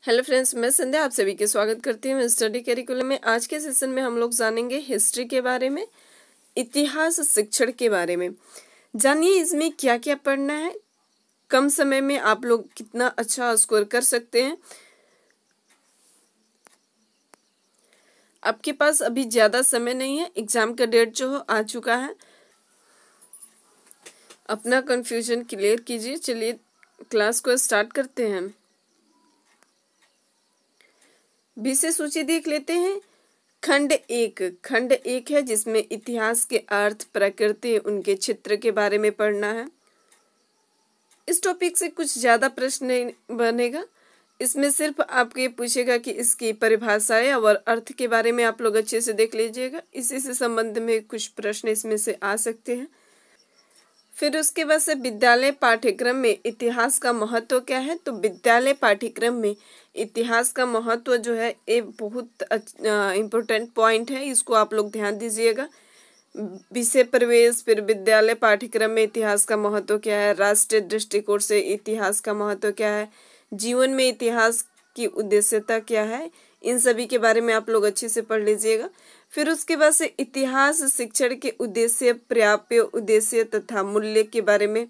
Hello friends, मैं संध्या आप सभी के स्वागत करती हूँ स्टडी करिकुलम में। आज के सेशन में हम लोग जानेंगे हिस्ट्री के बारे में, इतिहास शिक्षण के बारे में। जानिए इसमें क्या क्या पढ़ना है, कम समय में आप लोग कितना अच्छा स्कोर कर सकते हैं। आपके पास अभी ज़्यादा समय नहीं है, एग्जाम का डेट जो हो आ चुका है। अपना कन्फ्यूजन क्लियर कीजिए। चलिए क्लास को स्टार्ट करते हैं। विषय सूची देख लेते हैं। खंड एक है जिसमें इतिहास के अर्थ, प्रकृति, उनके क्षेत्र के बारे में पढ़ना है। इस टॉपिक से कुछ ज़्यादा प्रश्न नहीं बनेगा। इसमें सिर्फ आपके पूछेगा कि इसकी परिभाषाएं और अर्थ के बारे में आप लोग अच्छे से देख लीजिएगा। इसी से संबंध में कुछ प्रश्न इसमें से आ सकते हैं। फिर उसके बाद से विद्यालय पाठ्यक्रम में इतिहास का महत्व क्या है। तो विद्यालय पाठ्यक्रम में इतिहास का महत्व जो है ये बहुत इम्पोर्टेंट पॉइंट है, इसको आप लोग ध्यान दीजिएगा। विषय प्रवेश, फिर विद्यालय पाठ्यक्रम में इतिहास का महत्व क्या है, राष्ट्रीय दृष्टिकोण से इतिहास का महत्व क्या है, जीवन में इतिहास की उद्देश्यता क्या है, इन सभी के बारे में आप लोग अच्छे से पढ़ लीजिएगा। फिर उसके बाद से इतिहास शिक्षण के उद्देश्य, प्राप्य उद्देश्य तथा मूल्य के बारे में,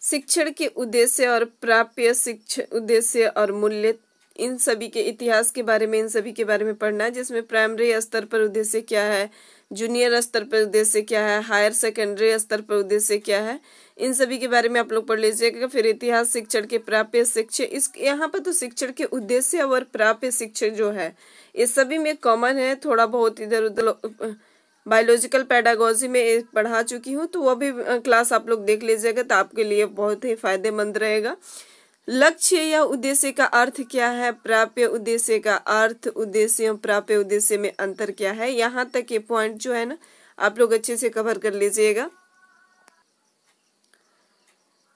शिक्षण के उद्देश्य और प्राप्य शिक्षण उद्देश्य और मूल्य, इन सभी के इतिहास के बारे में, इन सभी के बारे में पढ़ना है। जिसमें प्राइमरी स्तर पर उद्देश्य क्या है, जूनियर स्तर पर उद्देश्य क्या है, हायर सेकेंडरी स्तर पर उद्देश्य क्या है, इन सभी के बारे में आप लोग पढ़ लीजिएगा। फिर इतिहास शिक्षण के प्राप्य शिक्षण, इस यहाँ पर तो शिक्षण के उद्देश्य और प्राप्य शिक्षण जो है ये सभी में कॉमन है। थोड़ा बहुत इधर उधर बायोलॉजिकल पेडागोजी में पढ़ा चुकी हूँ, तो वो भी क्लास आप लोग देख लीजिएगा, तो आपके लिए बहुत ही फायदेमंद रहेगा। लक्ष्य या उद्देश्य का अर्थ क्या है, प्राप्य उद्देश्य का अर्थ, उद्देश्य प्राप्य उद्देश्य में अंतर क्या है, यहाँ तक ये पॉइंट जो है ना आप लोग अच्छे से कवर कर लीजिएगा।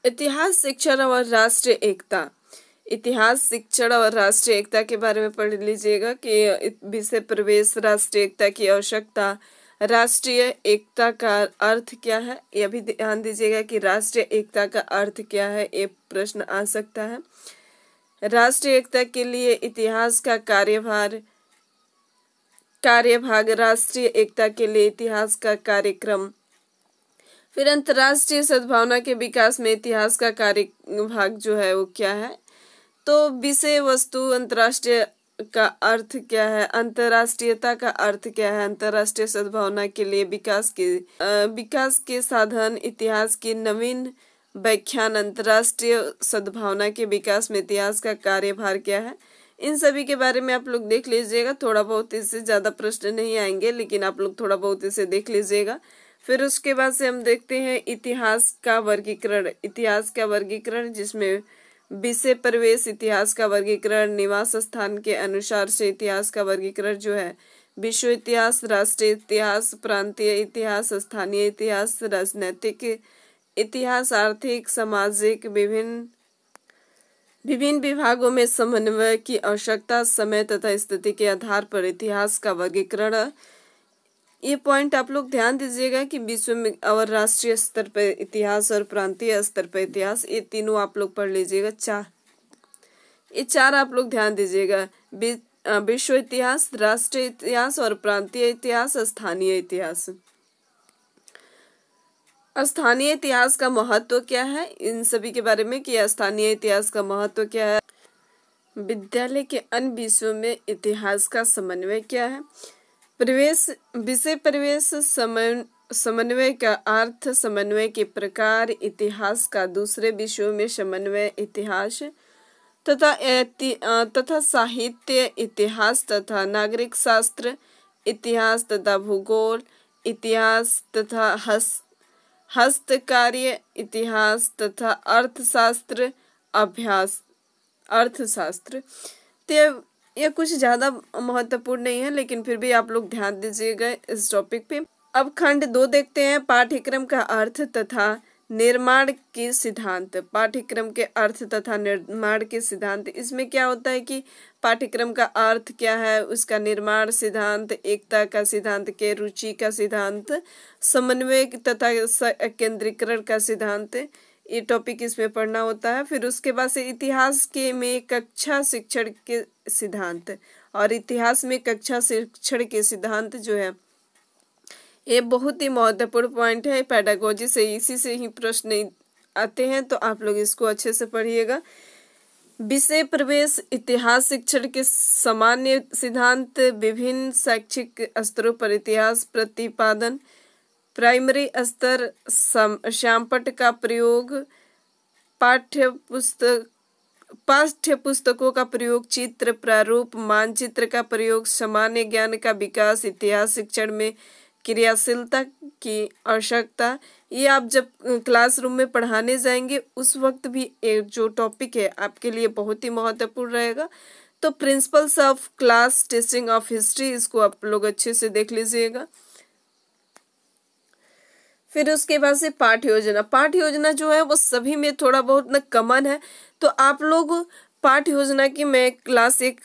इतिहास शिक्षण और राष्ट्रीय एकता, इतिहास शिक्षण और राष्ट्रीय एकता के बारे में पढ़ लीजिएगा कि विषय प्रवेश, राष्ट्रीय एकता की आवश्यकता, राष्ट्रीय एकता का अर्थ क्या है, यह भी ध्यान दीजिएगा कि राष्ट्रीय एकता का अर्थ क्या है, ये प्रश्न आ सकता है। राष्ट्रीय एकता के लिए इतिहास का कार्यभाग, राष्ट्रीय एकता के लिए इतिहास का कार्यक्रम। फिर अंतर्राष्ट्रीय सद्भावना के विकास में इतिहास का कार्यभाग जो है वो क्या है। तो विषय वस्तु, अंतर्राष्ट्रीय का अर्थ क्या है, अंतर्राष्ट्रीयता का अर्थ क्या है, अंतर्राष्ट्रीय सद्भावना के लिए विकास के साधन, इतिहास की नवीन व्याख्यान, अंतर्राष्ट्रीय सद्भावना के विकास में इतिहास का कार्यभार क्या है, इन सभी के बारे में आप लोग देख लीजिएगा। थोड़ा बहुत इससे ज़्यादा प्रश्न नहीं आएंगे, लेकिन आप लोग थोड़ा बहुत इसे देख लीजिएगा। फिर उसके बाद से हम देखते हैं इतिहास का वर्गीकरण। इतिहास का वर्गीकरण जिसमें विषय प्रवेश, इतिहास का वर्गीकरण, निवास स्थान के अनुसार से इतिहास का वर्गीकरण जो है, विश्व इतिहास, राष्ट्रीय इतिहास, प्रांतीय इतिहास, स्थानीय इतिहास, राजनैतिक इतिहास, आर्थिक, सामाजिक, विभिन्न विभागों में समन्वय की आवश्यकता, समय तथा स्थिति के आधार पर इतिहास का वर्गीकरण। ये पॉइंट आप लोग ध्यान दीजिएगा कि विश्व में और राष्ट्रीय स्तर पर इतिहास और प्रांतीय स्तर पर इतिहास, ये तीनों आप लोग पढ़ लीजिएगा। ये चार आप लोग ध्यान दीजिएगा, विश्व इतिहास, राष्ट्रीय इतिहास और प्रांतीय इतिहास, स्थानीय इतिहास। स्थानीय इतिहास का महत्व क्या है, इन सभी के बारे में कि स्थानीय इतिहास का महत्व क्या है। विद्यालय के अन्य विषयों में इतिहास का समन्वय क्या है। विषय प्रवेश, समन्वय का अर्थ, समन्वय के प्रकार, इतिहास का दूसरे विषयों में समन्वय, इतिहास तथा साहित्य, इतिहास तथा नागरिक शास्त्र, इतिहास तथा भूगोल, इतिहास तथा हस्तकार्य, इतिहास तथा अर्थशास्त्र, अर्थशास्त्र। तो यह कुछ ज़्यादा महत्वपूर्ण नहीं है, लेकिन फिर भी आप लोग ध्यान दीजिएगा इस टॉपिक पे। अब खंड 2 देखते हैं, पाठ्यक्रम का अर्थ तथा निर्माण के सिद्धांत। पाठ्यक्रम के अर्थ तथा निर्माण के सिद्धांत, इसमें क्या होता है कि पाठ्यक्रम का अर्थ क्या है, उसका निर्माण सिद्धांत, एकता का सिद्धांत, के रुचि का सिद्धांत, समन्वय तथा केंद्रीकरण का सिद्धांत, ये टॉपिक इसमें पढ़ना होता है। फिर उसके बाद से इतिहास के में कक्षा शिक्षण के सिद्धांत, और इतिहास में कक्षा शिक्षण के सिद्धांत जो है ये बहुत ही महत्वपूर्ण पॉइंट है पेडागोजी से, इसी से ही प्रश्न आते हैं, तो आप लोग इसको अच्छे से पढ़िएगा। विषय प्रवेश इतिहास शिक्षण के सामान्य सिद्धांत, विभिन्न शैक्षिक स्तरों पर इतिहास प्रतिपादन, प्राइमरी स्तर श्यामपट्ट का प्रयोग, पाठ्य पुस्तकों का प्रयोग, चित्र प्रारूप मानचित्र का प्रयोग, सामान्य ज्ञान का विकास, इतिहास शिक्षण में क्रियाशीलता की आवश्यकता। ये आप जब क्लासरूम में पढ़ाने जाएंगे उस वक्त भी एक जो टॉपिक है आपके लिए बहुत ही महत्वपूर्ण रहेगा। तो principles of class teaching of history, इसको आप लोग अच्छे से देख लीजिएगा। फिर उसके बाद से पाठ योजना। पाठ योजना जो है वो सभी में थोड़ा बहुत न कॉमन है, तो आप लोग पाठ योजना की मैं क्लास एक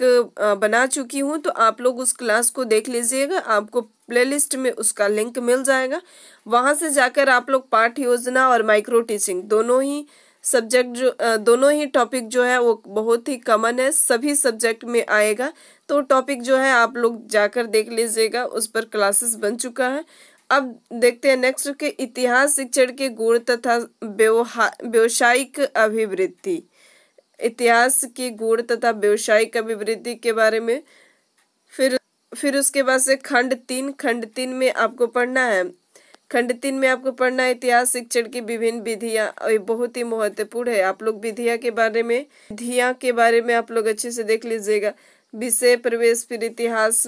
बना चुकी हूँ, तो आप लोग उस क्लास को देख लीजिएगा। आपको प्लेलिस्ट में उसका लिंक मिल जाएगा, वहां से जाकर आप लोग पाठ योजना और माइक्रो टीचिंग दोनों ही सब्जेक्ट दोनों ही टॉपिक जो है वो बहुत ही कॉमन है, सभी सब्जेक्ट में आएगा। तो टॉपिक जो है आप लोग जाकर देख लीजिएगा, उस पर क्लासेस बन चुका है। अब देखते हैं नेक्स्ट के इतिहास शिक्षण के गुण तथा व्यावसायिक अभिवृद्धि। इतिहास के गुण तथा व्यावसायिक अभिवृद्धि के बारे में। फिर उसके बाद से खंड 3 में आपको पढ़ना है। खंड 3 में आपको पढ़ना है इतिहास शिक्षण की विभिन्न विधियां, और बहुत ही महत्वपूर्ण है। आप लोग विधियां के बारे में आप लोग अच्छे से देख लीजिएगा। विषय प्रवेश, फिर इतिहास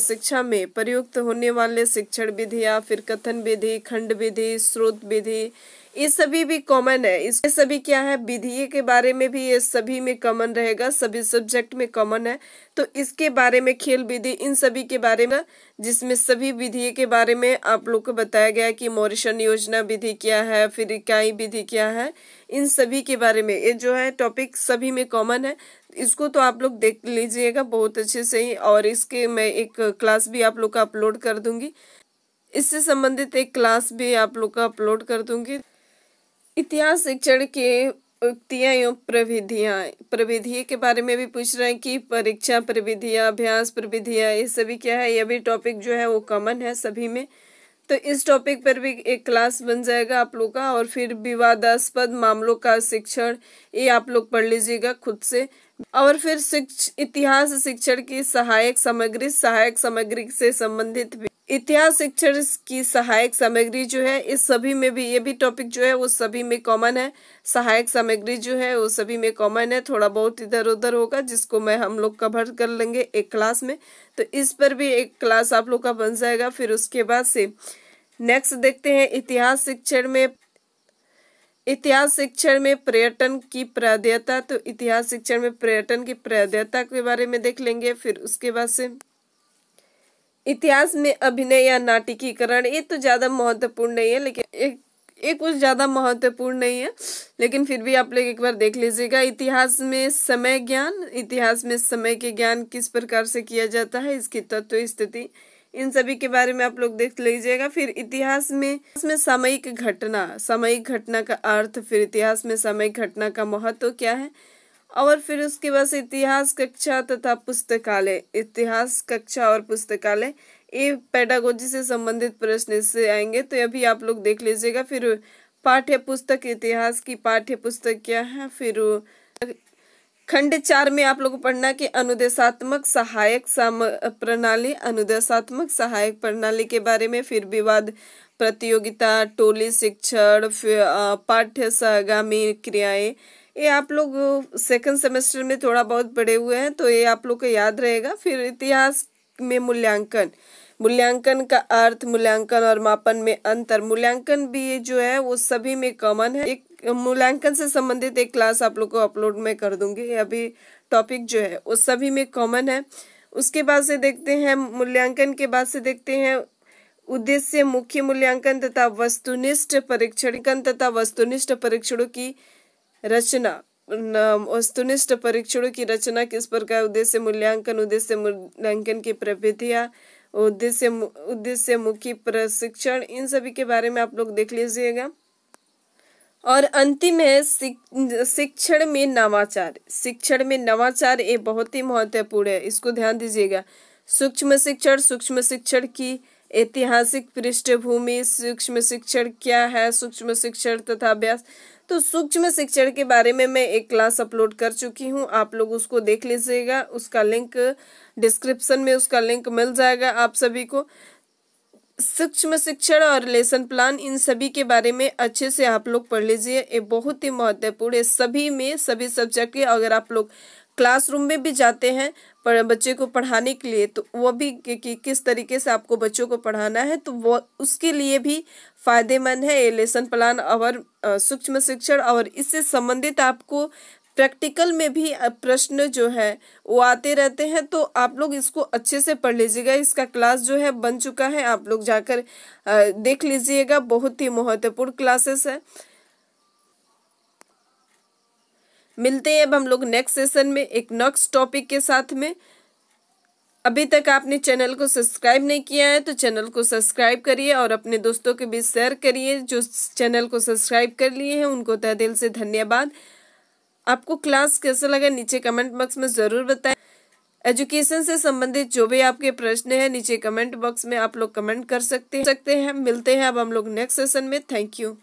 शिक्षा में प्रयुक्त होने वाले शिक्षण विधियां, फिर कथन विधि, खंड विधि, स्रोत विधि, ये सभी भी कॉमन है। इसके सभी क्या है, विधि के बारे में भी ये सभी में कॉमन रहेगा, सभी सब्जेक्ट में कॉमन है। तो इसके बारे में खेल विधि, इन सभी के बारे में, जिसमें सभी विधि के बारे में आप लोग को बताया गया है कि मॉरिसन योजना विधि क्या है, फिर इकाई विधि क्या है, इन सभी के बारे में ये जो है टॉपिक सभी में कॉमन है। इसको तो आप लोग देख लीजिएगा बहुत अच्छे से ही, और इसके मैं एक क्लास भी आप लोग का अपलोड कर दूंगी, इससे संबंधित एक क्लास भी आप लोग का अपलोड कर दूंगी। इतिहास शिक्षण के युक्तियां एवं प्रविधियां के बारे में भी पूछ रहे हैं कि परीक्षा प्रविधियां, अभ्यास प्रविधियां, ये सभी क्या है, ये भी टॉपिक जो है वो कॉमन है सभी में। तो इस टॉपिक पर भी एक क्लास बन जाएगा आप लोग का। और फिर विवादास्पद मामलों का शिक्षण, ये आप लोग पढ़ लीजिएगा खुद से। और फिर इतिहास शिक्षण की सहायक सामग्री से संबंधित इतिहास शिक्षण की सहायक सामग्री जो है इस सभी में भी, ये भी टॉपिक जो है वो सभी में कॉमन है। सहायक सामग्री जो है वो सभी में कॉमन है, थोड़ा बहुत इधर उधर होगा जिसको हम लोग कवर कर लेंगे एक क्लास में। तो इस पर भी एक क्लास आप लोग का बन जाएगा। फिर उसके बाद से नेक्स्ट देखते हैं इतिहास शिक्षण में पर्यटन की प्राधान्यता। तो इतिहास शिक्षण में पर्यटन की प्राधान्यता के बारे में देख लेंगे। फिर उसके बाद से इतिहास में अभिनय या नाटकीकरण, ये तो ज्यादा महत्वपूर्ण नहीं है, लेकिन एक कुछ ज्यादा महत्वपूर्ण नहीं है, लेकिन फिर भी आप लोग एक बार देख लीजिएगा। इतिहास में समय के ज्ञान किस प्रकार से किया जाता है, इसकी तत्व स्थिति, इन सभी के बारे में आप लोग देख लीजिएगा। फिर इतिहास में सामयिक घटना का अर्थ, फिर इतिहास में सामयिक घटना का महत्व क्या है। और फिर उसके बाद इतिहास कक्षा तथा पुस्तकालय, इतिहास कक्षा और पुस्तकालय, ये पेडागोजी से संबंधित प्रश्न इससे आएंगे, तो अभी आप लोग देख लीजिएगा। फिर पाठ्य पुस्तक, इतिहास की पाठ्य पुस्तक क्या है। फिर खंड 4 में आप लोग को पढ़ना कि अनुदेशात्मक सहायक प्रणाली के बारे में। फिर विवाद प्रतियोगिता, टोली शिक्षण, फिर पाठ्य सहगामी क्रियाएं, ये आप लोग सेकंड सेमेस्टर में थोड़ा बहुत पढ़े हुए हैं, तो ये आप लोग को याद रहेगा। फिर इतिहास में मूल्यांकन का अर्थ, मूल्यांकन और मापन में अंतर, मूल्यांकन भी जो है वो सभी में कॉमन है। एक मूल्यांकन से संबंधित एक क्लास आप लोग को अपलोड में कर दूंगी। अभी टॉपिक जो है वो सभी में कॉमन है। उसके बाद से देखते हैं मूल्यांकन के बाद से देखते हैं उद्देश्य, मुख्य मूल्यांकन तथा वस्तुनिष्ठ परीक्षणों की रचना। वस्तुनिष्ठ परीक्षणों की रचना किस प्रकार, उद्देश्य मूल्यांकन की प्रविधियां, उद्देश्य मुखी प्रशिक्षण, इन सभी के बारे में आप लोग देख लीजिएगा। और अंतिम है शिक्षण में नवाचार। शिक्षण में नवाचार ये बहुत ही महत्वपूर्ण है, इसको ध्यान दीजिएगा। सूक्ष्म शिक्षण की ऐतिहासिक पृष्ठभूमि, सूक्ष्म शिक्षण क्या है, सूक्ष्म शिक्षण तथा अभ्यास। तो सूक्ष्म शिक्षण के बारे में मैं एक क्लास अपलोड कर चुकी हूँ, आप लोग उसको देख लीजिएगा। उसका लिंक डिस्क्रिप्शन में उसका लिंक मिल जाएगा आप सभी को। सूक्ष्म शिक्षण और लेसन प्लान, इन सभी के बारे में अच्छे से आप लोग पढ़ लीजिए, ये बहुत ही महत्वपूर्ण है सभी में, सभी सब्जेक्ट के। अगर आप लोग क्लासरूम में भी जाते हैं पर बच्चे को पढ़ाने के लिए, तो वो भी कि किस तरीके से आपको बच्चों को पढ़ाना है, तो वो उसके लिए भी फायदेमंद है ये लेसन प्लान और सूक्ष्म शिक्षण। और इससे संबंधित आपको प्रैक्टिकल में भी प्रश्न जो है वो आते रहते हैं, तो आप लोग इसको अच्छे से पढ़ लीजिएगा। इसका क्लास जो है बन चुका है, आप लोग जाकर देख लीजिएगा, बहुत ही महत्वपूर्ण क्लासेस है। मिलते हैं अब हम लोग नेक्स्ट सेशन में एक नेक्स्ट टॉपिक के साथ में। अभी तक आपने चैनल को सब्सक्राइब नहीं किया है तो चैनल को सब्सक्राइब करिए और अपने दोस्तों के बीच शेयर करिए। जो चैनल को सब्सक्राइब कर लिए हैं उनको तहे दिल से धन्यवाद। आपको क्लास कैसा लगा नीचे कमेंट बॉक्स में ज़रूर बताएं। एजुकेशन से संबंधित जो भी आपके प्रश्न है नीचे कमेंट बॉक्स में आप लोग कमेंट कर सकते हैं। मिलते हैं अब हम लोग नेक्स्ट सेशन में। Thank you.